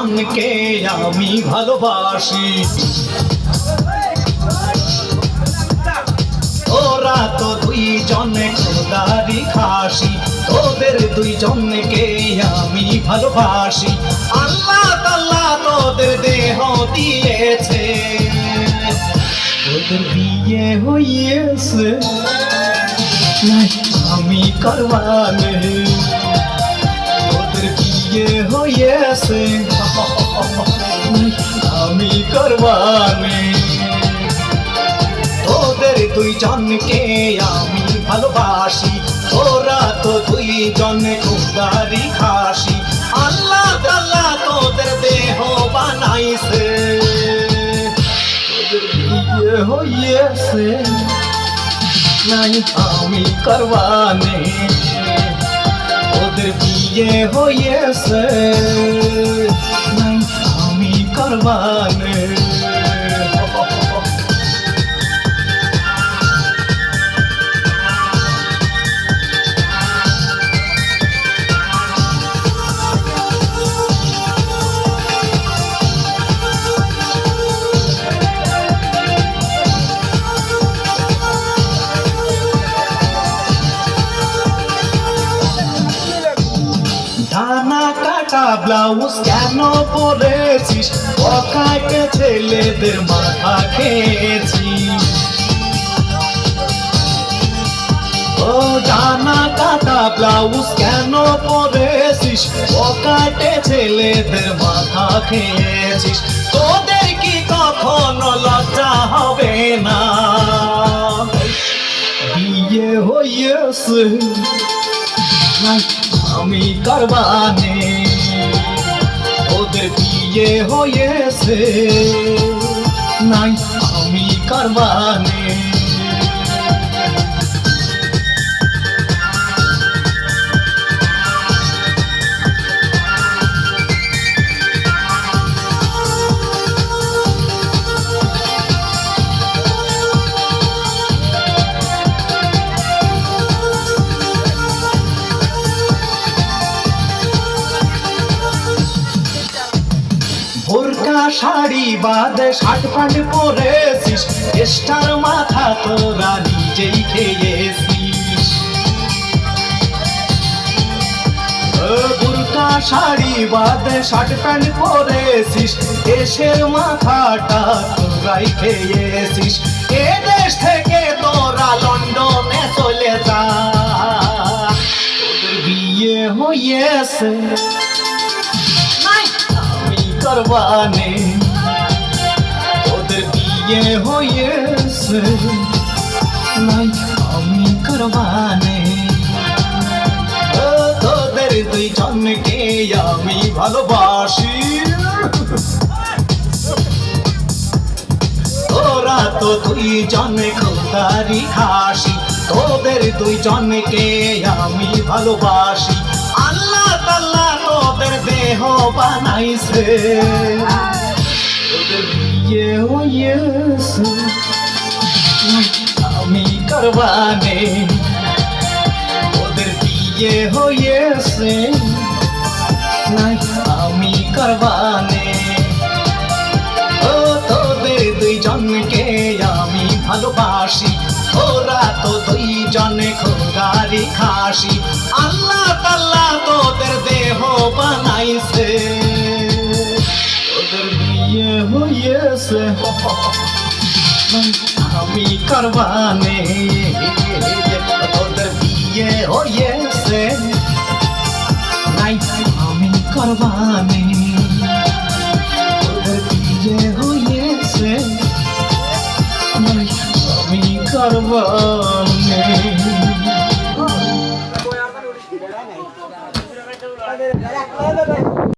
জনকে আমি ভালোবাসি। তোরা তো দুইজনে খোদারি খাসি, তোদের দুইজনকে আমি ভালোবাসি। আল্লাহ তাআলা তোদের দেহ দিয়েছে, তোদের বিয়ে হয়েছে, আমি করবানে। তোদের বিয়ে হয়েছে, আমি করবানে। তোদের দুইজনকে আমি ভালোবাসি, তোরা তো দুইজন খোদারি খাসি। আল্লাহ তাআলা তোদের দেহ বানাইছে, তোদের বিয়ে হয়েছে, নাই আমি করবানে। তোদের বিয়ে হয়েছে, নাই আমি করবানে। ডানা কাটা ব্লাউজ কেন পরেছিস, পকাকে ছেলেদের মাথা খেয়েছিস। ও ডানা কাটা ব্লাউজ কেন পরেছিস, পকাটে ছেলেদের মাথা খেয়েছিস। তোদের কি কখনো লজ্জা হবে না, বিয়ে হয়েছে, আমি করবানে। ওদের বিয়ে হয়েছে, নাই আমি করবানে। বোরকা শাড়ি বাদে শার্ট প্যান্ট পরেছিস, স্টার মাথা তোরা নিজেই খেয়েছিস। বোরকা শাড়ি বাদে শার্ট প্যান্ট পরেছিস, দেশের মাথাটা তোরাই খেয়েছিস। এ দেশ থেকে তোরা লন্ডনে চলে যা, তোদের বিয়ে হয়েছে, করবানে। তোদের বিয়ে হয়েছে, নাই আমি করবানে। তোদের দুইজনকে আমি ভালোবাসি, তোরা তো দুইজনে খোদারি খাসি। তোদের দুইজনকে আমি ভালোবাসি। আল্লাহ তাআলা তোদের দেহ বানাইছে, তোদের বিয়ে হয়েছে, আমি করবানে। তোদের বিয়ে হয়েছে, নাই আমি করবানে। ও তোদের দুইজনকে আমি ভালোবাসি, তোরা তো দুইজনে খোদারি খাসি। আল্লাহ তাআলা তোদের দেহ বানাইছে, তোদের বিয়ে হয়েছে, আমি করবানে। তোদের বিয়ে হয়েছে, নাই আমি করবানে। তোদের বিয়ে হয়েছে, নাই আমি করবানে।